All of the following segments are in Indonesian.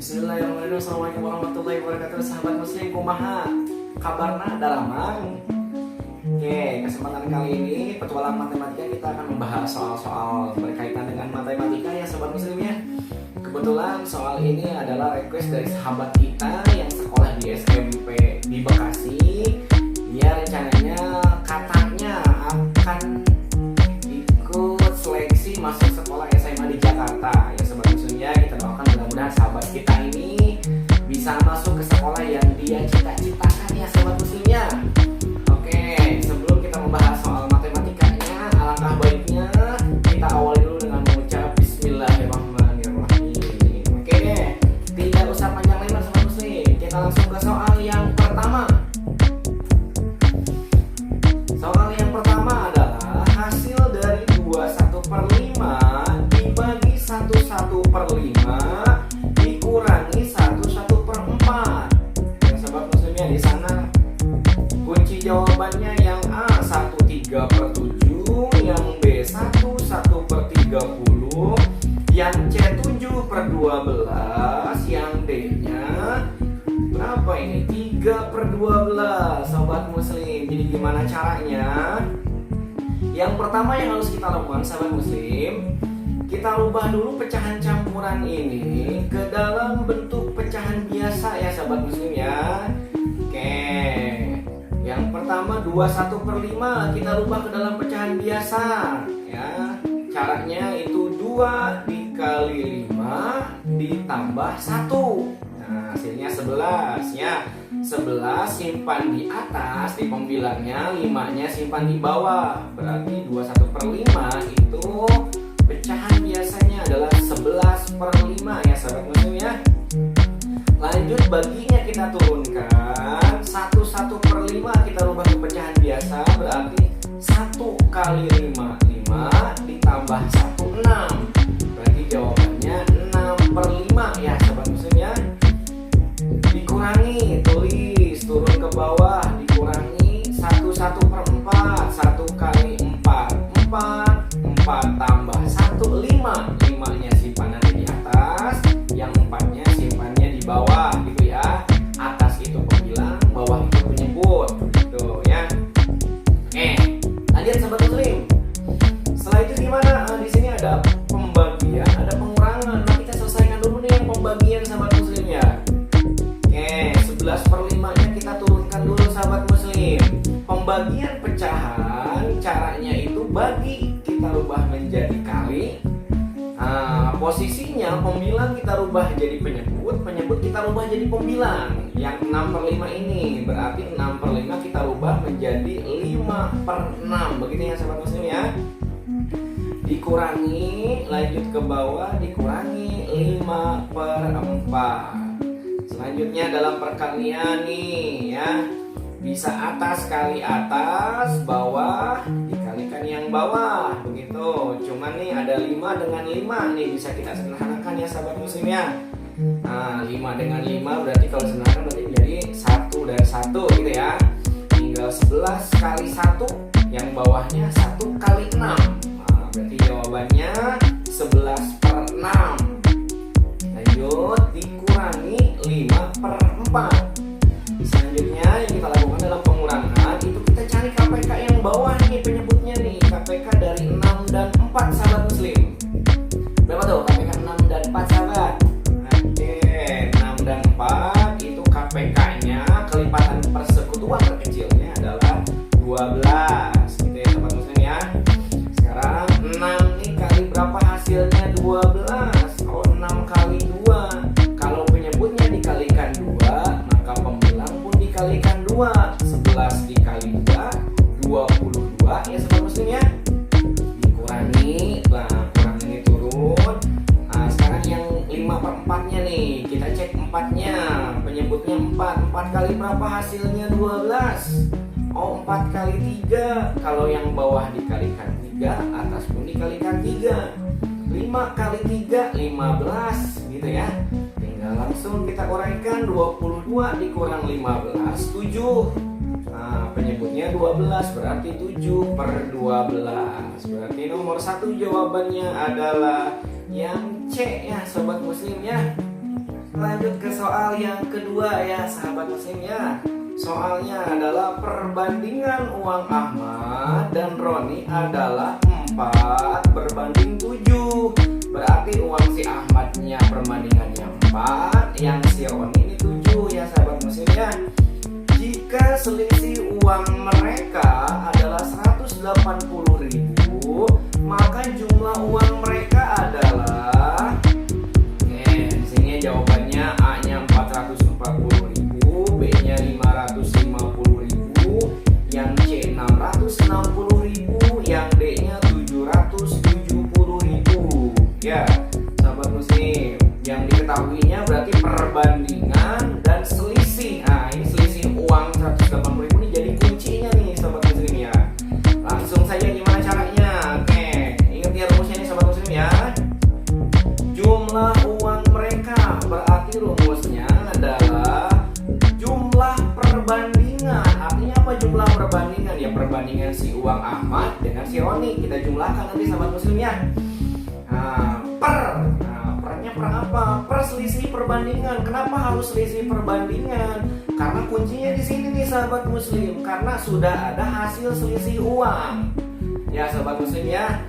Bismillahirrahmanirrahim. Assalamualaikum warahmatullahi wabarakatuh. Sahabat muslim, kumaha kabarna dalamang. Oke, kesempatan kali ini petualang matematika kita akan membahas soal-soal berkaitan dengan matematika ya sahabat muslim ya. Kebetulan soal ini adalah request dari sahabat kita yang sekolah di SMP di Bekasi. Dia rencananya katanya akan ikut seleksi masuk sekolah SMA di Jakarta. Ya sahabat muslimnya, kita doakan mudah-mudahan sahabat kita ini bisa masuk ke sekolah yang dia cita-citakan ya sahabat muslimnya. Oke, sebelum kita membahas soal matematikanya, alangkah baiknya kita awali dulu dengan mengucap Bismillahirrahmanirrahim. Oke deh, tidak usah panjang lebar sahabat muslim, kita langsung ke soal yang pertama. Soal yang pertama adalah hasil dari 21/5 dibagi 1/5 dikurangi 1/4. Ya sahabat muslimnya, di sana kunci jawabannya yang A 1/3/7, yang B 1/1/30, yang C 7/12, yang D-nya berapa ini? 3/12 sahabat muslim. Jadi gimana caranya? Yang pertama yang harus kita lakukan sahabat muslim, kita rubah dulu pecahan campuran ini ke dalam bentuk pecahan biasa ya sahabat muslim ya. Oke, yang pertama 21/5 kita rubah ke dalam pecahan biasa ya. Caranya itu 2 dikali 5 ditambah 1. Nah, hasilnya 11 ya. 11 simpan di atas di pembilangnya, 5-nya simpan di bawah. Berarti 21/5 itu pecahan biasanya adalah 11/5 ya sahabat muslim ya. Lanjut baginya kita turunkan, 1/1/5 kita rubah ke pecahan biasa, berarti 1 kali 5 ditambah 1 6. Berarti jawabannya 6/5 ya sahabat muslim ya. Dikurangi, tulis turun ke bawah, dikurangi 1/4, 1 kali 4 tambah 1 5. 5-nya simpan nanti di atas, yang 4-nya simpannya di bawah gitu ya. Atas itu pembilang, bawah itu penyebut gitu ya. Lanjut sahabat muslim. Setelah itu gimana? Di sini ada pembagian, ada pengurangan. Nah, kita selesaikan dulu nih yang pembagian sahabat muslim ya. 11/5-nya kita turunkan dulu sahabat muslim. Pembagian pecahan caranya itu bagi, kita rubah menjadi kali. Posisinya pembilang kita rubah jadi penyebut kita rubah jadi pembilang. Yang 6/5 ini berarti 6/5 kita rubah menjadi 5/6. Begitu ya sahabat muslim ya. Dikurangi, lanjut ke bawah, dikurangi 5/4. Selanjutnya dalam perkalian nih ya, bisa atas kali atas, bawah dikalikan yang bawah begitu. Cuman nih ada 5 dengan 5 nih, bisa kita sederhanakan ya sahabat muslim ya. Nah, 5 dengan 5 berarti kalau sederhanakan berarti menjadi 1 dan 1 gitu ya. Tinggal 11 kali 1, yang bawahnya 1 kali 6. Nah, berarti jawabannya 11/6. Lanjut, dikurangi 5/4. Selanjutnya yang kita lakukan dalam pengurangan itu kita cari KPK yang bawah nih, penyebutnya nih, KPK dari 6 dan 4 sahabat muslim. Berapa tuh KPK 6 dan 4 sahabat? Oke, 6 dan 4 itu KPK-nya kelipatan persekutuan terkecilnya adalah 12 gitu ya sahabat muslim ya. Sekarang 6 nih kali berapa hasilnya? 12. Oh, 6 kali 2. Kalau penyebutnya dikalikan 2, maka pembilang pun dikalikan 2. 11 dikali 2, 22 ya sahabat muslim ya. Dikurangi, nah kurang ini turun. Nah, sekarang yang 5/4-nya nih, kita cek 4-nya. Penyebutnya 4. 4 kali berapa hasilnya? 12. Oh, 4 kali 3. Kalau yang bawah dikalikan 3, atas pun dikalikan 3. 5 kali 3, 15 gitu ya. Tinggal langsung kita uraikan, 22 dikurang 15, 7. Nah, penyebutnya 12 berarti 7/12. Berarti nomor 1 jawabannya adalah yang C ya sobat muslim ya. Lanjut ke soal yang kedua ya sahabat muslim ya. Soalnya adalah perbandingan uang Ahmad dan Roni adalah 4:7. Berarti uang si Ahmadnya perbandingannya 4, yang si Roni ini 7 ya sahabat muslim ya. Jika selisih uang mereka adalah 180.000, maka jumlah uang mereka adalah di sini jawabannya A-nya 440.000, B-nya 550.000, yang C 660.000, yang D-nya 770.000. Ya, sahabat muslim, yang diketahuinya berarti perbandingan dan selisih. Nah, ini selisih uang 180.000 ini jadi kuncinya nih sahabat muslim ya. Langsung saja gimana caranya? Oke, ingat ya rumusnya nih sahabat muslim ya. Jumlah uang mereka berarti rumusnya adalah jumlah perbandingan. Artinya apa jumlah perbandingan? Ya perbandingan si uang Ahmad dengan si Roni. Kita jumlahkan nanti sahabat muslim ya. Pernya per apa? Per selisih perbandingan. Kenapa harus selisih perbandingan? Karena kuncinya di sini nih sahabat muslim. Karena sudah ada hasil selisih uang. Ya sahabat muslim ya.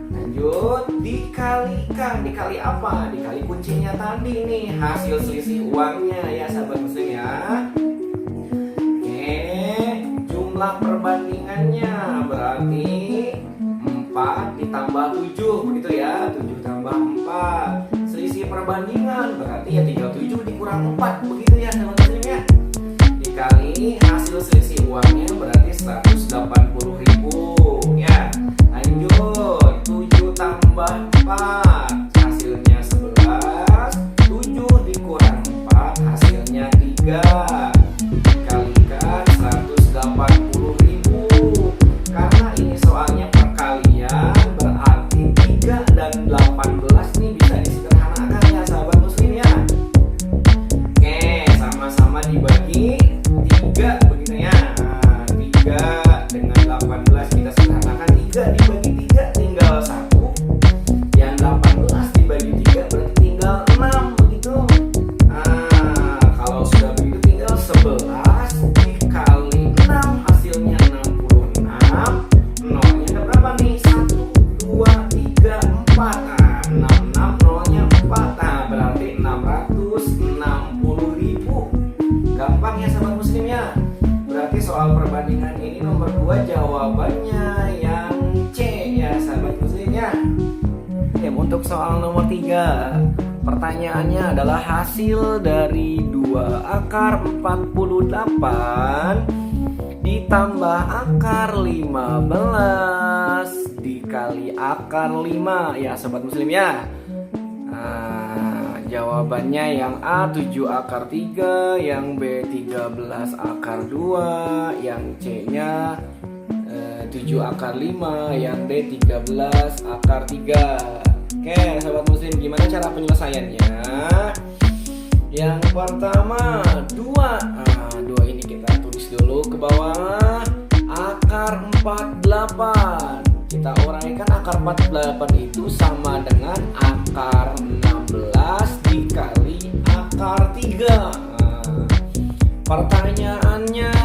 Lanjut, dikalikan. Dikali apa? Dikali kuncinya tadi nih, hasil selisih uangnya ya sahabat muslim ya. Oke, jumlah perbandingannya berarti 4 ditambah 7, begitu ya. 7 tambah 4. Selisih perbandingan berarti ya tinggal 7 dikurang 4, begitu ya sahabat muslim ya. Dikali hasil selisih uangnya berarti 180.000 ya. Lanjut, 7 tambah 4 hasilnya 11, 7 dikurang 4 hasilnya 3, dikalikan 180.000. Karena ini soalnya perkalian berarti 3 dan 18 nih bisa disederhanakan ya sahabat muslim ya. Oke, sama-sama dibagi 3 begitu ya. 3 dengan 18 kita sederhanakan, 3 dibagi 3 tinggal 1, yang 18 dibagi 3 berarti tinggal 6 begitu. Kalau sudah begitu tinggal 11 dikali 6 hasilnya 66. Nolnya ada berapa nih? 1, 2, 3, 4. 66 nolnya 4. Berarti 660.000. Gampang ya sahabat muslim ya. Berarti soal perbandingan ini nomor 2 jawabannya yang C ya sahabat muslim ya. Untuk soal nomor 3, pertanyaannya adalah hasil dari 2 akar 48 ditambah akar 15 dikali akar 5 ya sobat muslim ya. Jawabannya yang A 7 akar 3, yang B 13 akar 2, yang C nya 7 akar 5, yang D 13 akar 3. Oke sobat muslim, gimana cara penyelesaiannya? Yang pertama 2 ini kita tulis dulu ke bawah. Akar 48 kita uraikan, akar 48 itu sama dengan akar 16 dikali akar 3. Pertanyaannya,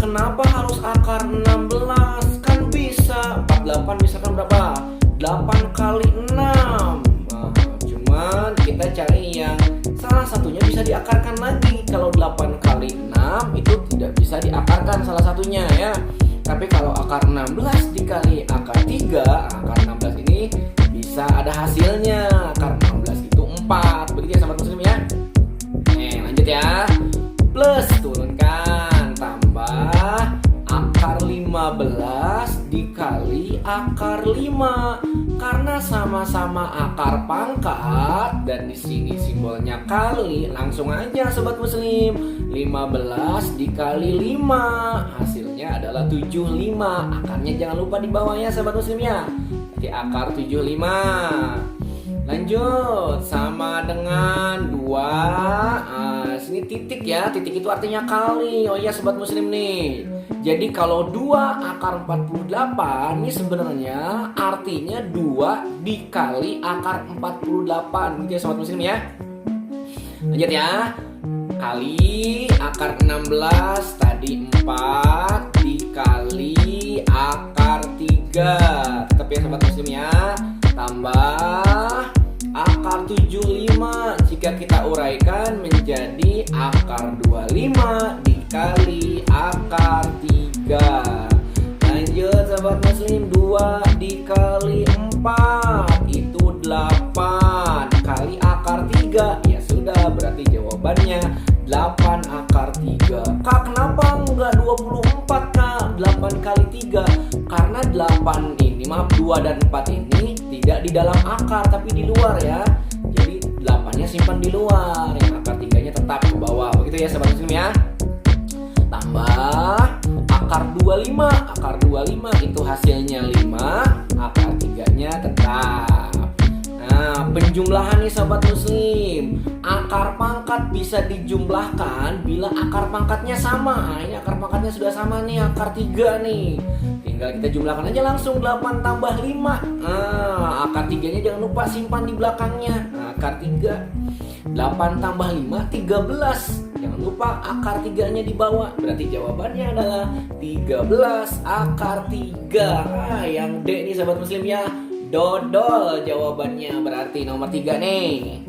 kenapa harus akar 16? Kan bisa 48 misalkan berapa? 8 kali 6. Cuman kita cari yang salah satunya bisa diakarkan lagi. Kalau 8 kali 6 itu tidak bisa diakarkan salah satunya ya. Tapi kalau akar 16 dikali akar 3, akar 16 ini bisa ada hasilnya. Akar 16 itu 4. Begitu ya sahabat muslim ya. Lanjut ya. Plus turunkan, tambah akar 15 dikali akar 5. Karena sama-sama akar pangkat dan di sini simbolnya kali, langsung aja sobat muslim. 15 dikali 5 hasilnya adalah 75. Akarnya jangan lupa di bawah ya sobat muslim ya. Jadi akar 75. Lanjut, sama dengan 2. Sini titik ya, titik itu artinya kali. Oh iya sobat muslim nih. Jadi kalau 2 akar 48 ini sebenarnya artinya 2 dikali akar 48. Gitu ya sobat muslim ya. Lanjut ya. Kali akar 16 tadi 4 dikali akar 3. Tetap ya sobat muslim ya. Tambah akar 75 jika kita uraikan menjadi akar 25 dikali akar 3. Lanjut sobat muslim, 2 dikali 4 itu 8 kali akar 3. Ya sudah, berarti jawabannya 8 akar 3. Kak, kenapa enggak 24 kak? 8 kali 3. Karena 8 ini, maaf 2 dan 4 ini tidak di dalam akar tapi di luar ya. Jadi 8-nya simpan di luar, yang akar 3-nya tetap ke bawah. Begitu ya sobat muslim ya. Tambah akar 25. Akar 25 itu hasilnya 5, akar 3-nya tetap. Nah, penjumlahan nih sobat muslim. Akar pangkat bisa dijumlahkan bila akar pangkatnya sama. Nah, ini akar pangkatnya sudah sama nih, akar 3 nih. Tinggal kita jumlahkan aja langsung 8 tambah 5. Nah, akar 3-nya jangan lupa simpan di belakangnya. Nah, akar 3. 8 tambah 5, 13. Jangan lupa akar 3-nya di bawah. Berarti jawabannya adalah 13 akar 3. Nah, yang D nih sobat muslim ya. Dodol jawabannya, berarti nomor 3 nih.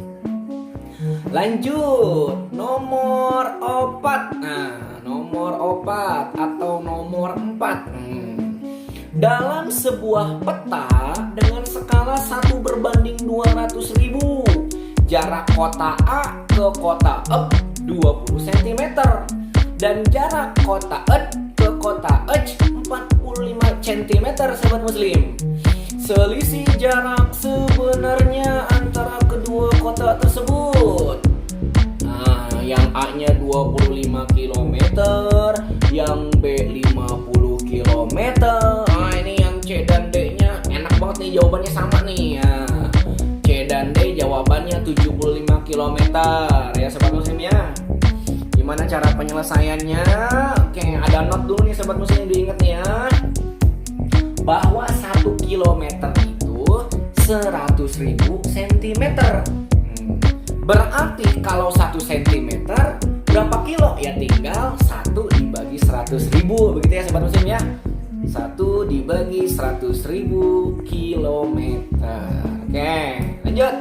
Lanjut, nomor 4. Nah, nomor 4 atau nomor 4. Dalam sebuah peta dengan skala 1 berbanding 200.000, jarak kota A ke kota E 20 cm dan jarak kota E ke kota H 45 cm sobat muslim. Selisih jarak sebenarnya antara kedua kota tersebut. Nah, yang A-nya 25 km, yang B 50 km. Nah, ini yang C dan D-nya enak banget nih, jawabannya sama nih ya. C dan D jawabannya 75 km ya sobat muslim ya. Gimana cara penyelesaiannya? Oke, ada not dulu nih sobat muslim, diingat nih ya. Bahwa 1 kilometer itu 100.000 cm. Berarti kalau 1 cm berapa kilo? Ya tinggal 1 dibagi 100.000. Begitu ya sobat muslim ya. 1 dibagi 100.000 kilometer. Oke, lanjut.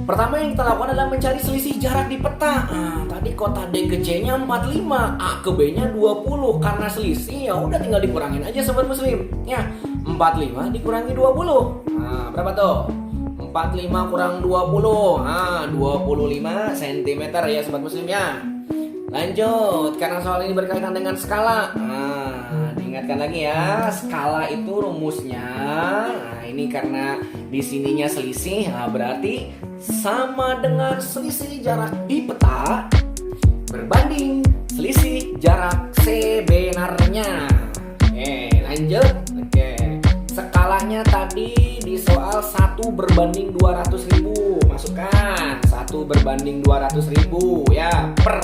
Pertama yang kita lakukan adalah mencari selisih jarak di peta. Nah, tadi kota D ke C nya 45, A ke B nya 20. Karena selisih ya udah tinggal dikurangin aja sobat muslim. Ya, 45 dikurangi 20. Nah, berapa tuh? 45 kurang 20. Nah, 25 cm ya sobat muslim ya. Lanjut, karena soal ini berkaitan dengan skala. Nah, diingatkan lagi ya, skala itu rumusnya. Nah, ini karena di sininya selisih, nah berarti sama dengan selisih jarak di peta berbanding selisih jarak sebenarnya. Oke, lanjut. Oke, skalanya tadi di soal 1 berbanding 200.000. Masukkan 1 berbanding 200.000 ya, per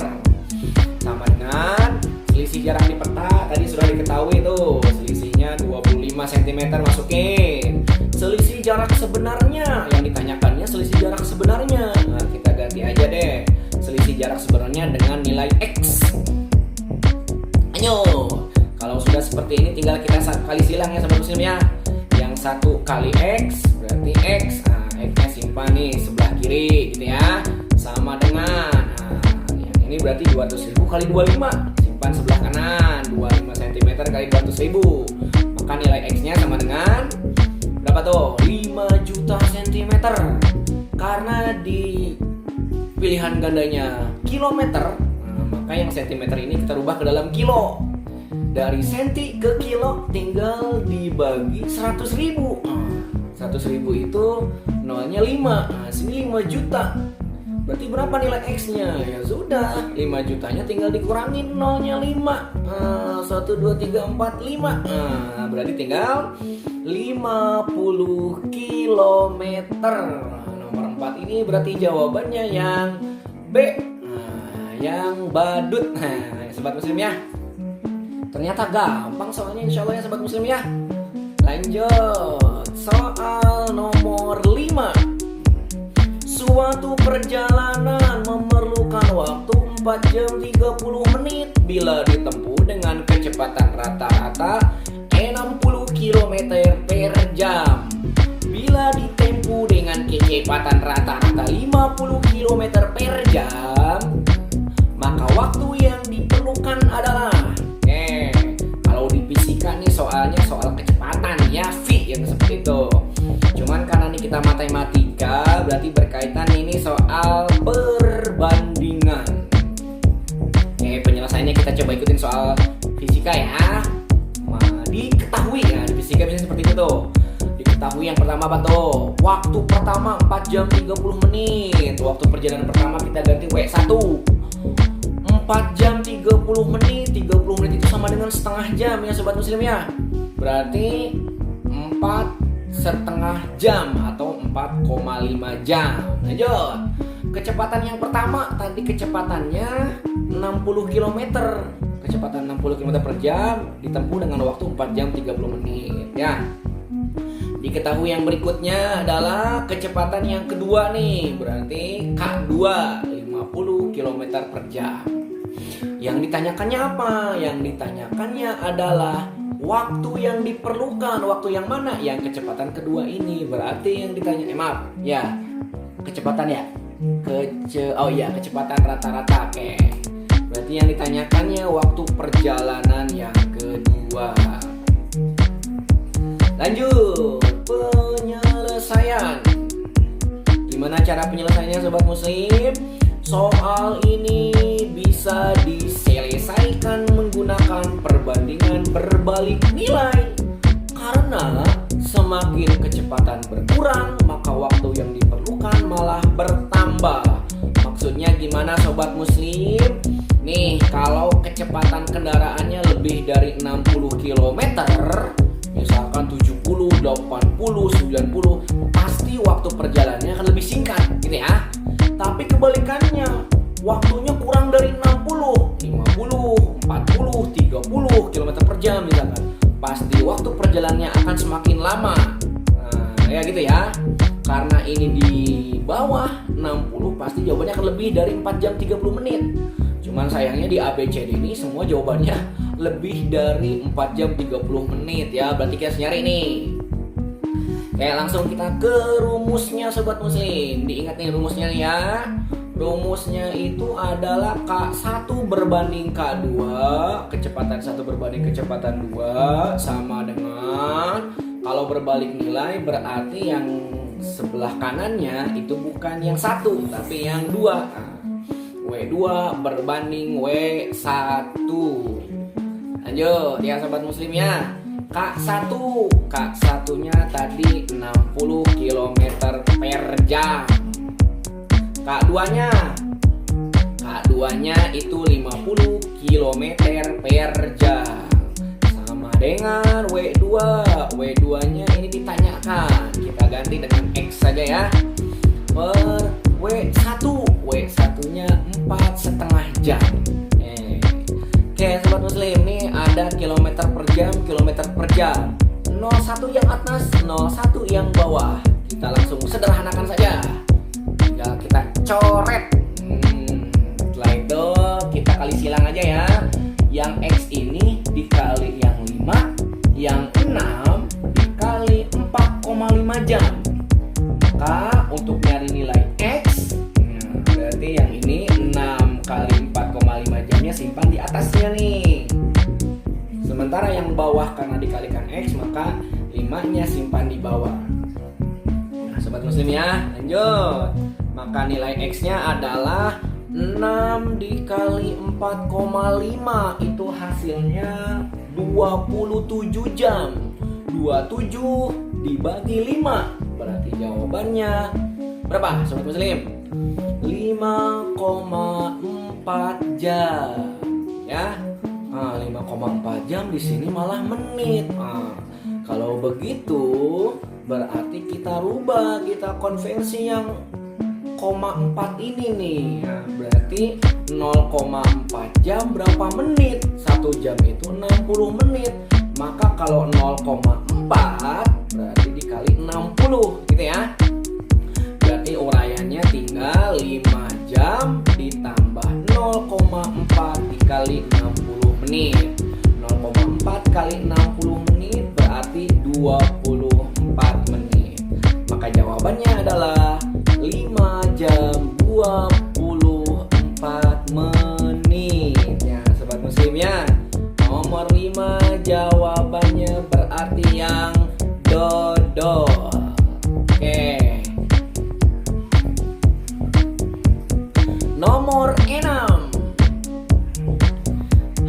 sama dengan selisih jarak di peta tadi sudah diketahui tuh, selisihnya 25 cm, masukin. Selisih jarak sebenarnya yang ditanyakannya selisih jarak sebenarnya. Nah, kita ganti aja deh selisih jarak sebenarnya dengan nilai X. Ayo, kalau sudah seperti ini tinggal kita kali silang ya sobat muslim ya. Yang 1 kali X berarti X. Nah, X-nya simpan nih sebelah kiri gitu ya. Sama dengan ini berarti 200.000 kali 25, simpan sebelah kanan, 25 cm kali 200.000. Maka nilai X-nya sama dengan berapa tuh? 5 juta cm. Karena di pilihan gandanya kilometer, nah, maka yang cm ini kita rubah ke dalam kilo. Dari senti ke kilo tinggal dibagi 100.000. 100.000 itu nolnya 5. Nah, sini 5 juta. Berarti berapa nilai X-nya? Ya sudah, 5 jutanya tinggal dikurangin nolnya 5. 1, 2, 3, 4, 5. Nah, berarti tinggal 50 kilometer. Nomor 4 ini berarti jawabannya yang B. Yang badut. Nah, sobat muslim ya. Ternyata gampang soalnya, insya Allah ya sobat muslim ya. Lanjut, soal nomor 5. Suatu perjalanan memerlukan waktu 4 jam 30 menit bila ditempuh dengan kecepatan rata-rata 60 km per jam. Bila ditempuh dengan kecepatan rata-rata 50 km per jam, maka waktu yang diperlukan adalah kalau di fisika nih soalnya soal kecepatan ya, V yang seperti itu. Cuman karena ini kita matematika, berarti berkaitan ini soal perbandingan. Penyelesaiannya kita coba ikutin soal fisika ya. Diketahui ya, di fisika biasanya seperti itu tuh. Diketahui yang pertama apa tuh? Waktu pertama 4 jam 30 menit. Waktu perjalanan pertama kita ganti W1. 4 jam 30 menit. 30 menit itu sama dengan setengah jam ya sobat muslim ya. Berarti 4,5 jam atau 4,5 jam. Lanjut. Kecepatan yang pertama tadi kecepatannya 60 km. Kecepatan 60 km per jam ditempuh dengan waktu 4 jam 30 menit ya. Diketahui yang berikutnya adalah kecepatan yang kedua nih, berarti K2 50 km per jam. Yang ditanyakannya apa? Yang ditanyakannya adalah waktu yang diperlukan. Waktu yang mana? Yang kecepatan kedua ini. Berarti yang ditanya kecepatan ya. Kecepatan rata-rata. Oke. Berarti yang ditanyakannya waktu perjalanan yang kedua. Lanjut, penyelesaian. Gimana cara penyelesaiannya sobat muslim? Soal ini bisa diselesaikan menggunakan perbandingan berbalik nilai. Karena semakin kecepatan berkurang, maka waktu yang diperlukan malah bertambah. Maksudnya gimana sobat muslim? Nih, kalau kecepatan kendaraannya lebih dari 60 km, misalkan 70, 80, 90, pasti waktu perjalanannya akan lebih singkat gitu ya. Tapi kebalikannya, waktunya kurang dari 60, 50, 40, 30 km per jam misalkan, pasti waktu perjalanannya akan semakin lama. Nah, ya gitu ya. Karena ini di bawah 60, pasti jawabannya akan lebih dari 4 jam 30 menit. Cuman sayangnya di ABCD ini semua jawabannya lebih dari 4 jam 30 menit ya. Berarti kita harus nyari nih. Langsung kita ke rumusnya sobat muslim. Diingat nih rumusnya ya. Rumusnya itu adalah K1 berbanding K2. Kecepatan 1 berbanding kecepatan 2 sama dengan, kalau berbalik nilai berarti yang sebelah kanannya itu bukan yang 1 tapi yang 2. W2 berbanding W1. Lanjut ya sobat muslim ya. K1 nya tadi 60 km per jam. K2 nya itu 50 km per jam. Sama dengan W2 nya ini ditanyakan, kita ganti dengan X saja ya. Per W1 nya 4,5 jam. Oke sobat muslim, nih ada kilometer per jam. 01 yang atas, 01 yang bawah. Kita langsung sederhanakan saja. Tinggal kita coret. Setelah itu kita kali silang aja ya. Yang X ini dikali yang 5, yang 6 dikali 4,5 jam. Maka untuk nyari nilai X, berarti yang ini 6 kali 4,5 jamnya simpan di atasnya nih. Sementara yang bawah karena dikalikan X, maka 5-nya simpan di bawah. Nah sobat muslim ya, lanjut. Maka nilai X-nya adalah 6 dikali 4,5. Itu hasilnya 27 jam. 27 dibagi 5 berarti jawabannya berapa sobat muslim? 5,4 jam ya. 5,4 jam di sini malah menit. Kalau begitu berarti kita rubah, kita konversi yang 0,4 ini nih. Berarti 0,4 jam berapa menit? 1 jam itu 60 menit. Maka kalau 0,4 berarti dikali 60 gitu ya. Berarti uraiannya 3 kali 60 menit. 0,4 kali 60 menit berarti 24 menit. Maka jawabannya adalah 5 jam 24 menit. Ya, sobat muslim ya. Nomor 5 jawabannya berarti yang dodol. Oke. Nomor 6.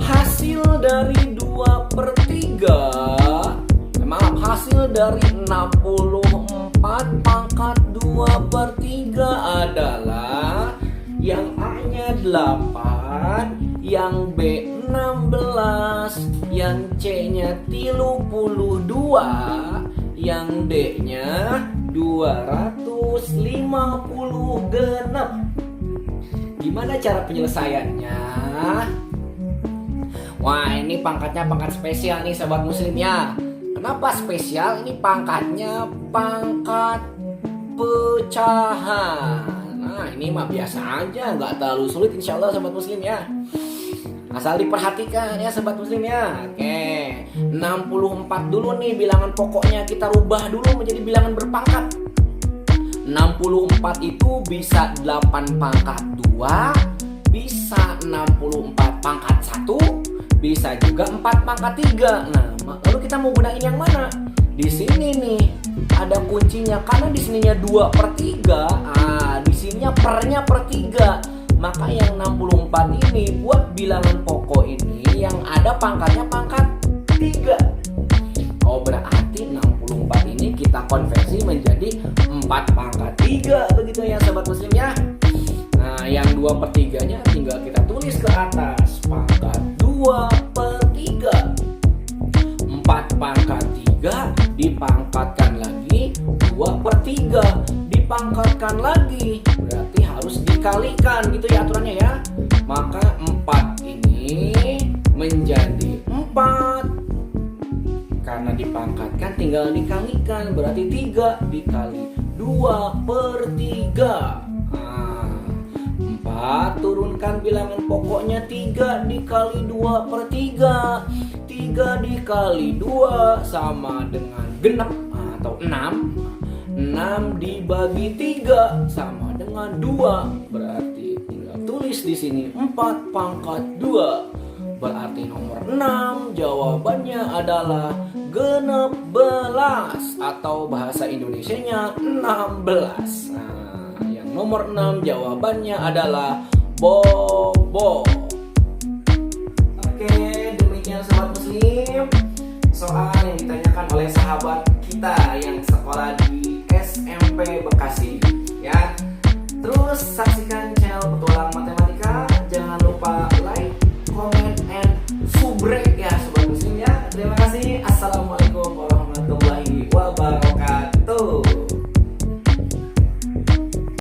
Hasil dari 2/3, maaf, hasil dari 64 pangkat 2/3 adalah yang A-nya 8, yang B 16, yang C-nya 32, yang D-nya 250 genep. Gimana cara penyelesaiannya? Wah, ini pangkatnya pangkat spesial nih sobat muslim ya. Kenapa spesial? Ini pangkatnya pangkat pecahan. Nah, ini mah biasa aja, nggak terlalu sulit insya Allah sobat muslim ya. Asal diperhatikan ya sobat muslim ya. Oke, 64 dulu nih bilangan pokoknya, kita rubah dulu menjadi bilangan berpangkat. 64 itu bisa 8 pangkat 2, bisa 64 pangkat 1, bisa juga 4 pangkat 3. Nah, lalu kita mau gunain yang mana? Di sini nih ada kuncinya, karena di sininya 2/3, di sininya pernya per 3. Maka yang 64 ini buat bilangan pokok ini yang ada pangkatnya pangkat 3. Oh, berarti 64 ini kita konversi menjadi 4 pangkat 3, begitu ya sobat muslim ya. Nah, yang 2/3-nya tinggal kita tulis ke atas, pangkat 2/3. 4 pangkat 3 dipangkatkan lagi 2/3, dipangkatkan lagi, berarti harus dikalikan gitu ya aturannya ya. Maka 4 ini menjadi 4, karena dipangkatkan tinggal dikalikan, berarti 3 dikali 2/3. 4 turunkan bilangan pokoknya 3 dikali 2/3. 3 dikali 2 sama dengan genep atau 6. 6 dibagi 3 sama dengan 2. Berarti tinggal tulis di sini 4 pangkat 2. Berarti nomor 6 jawabannya adalah 16 atau bahasa Indonesianya 16. Nah, yang nomor 6 jawabannya adalah bobo. Oke, demikian sobat muslim soal yang ditanyakan oleh sahabat kita yang sekolah di SMP Bekasi ya. Terus saksikan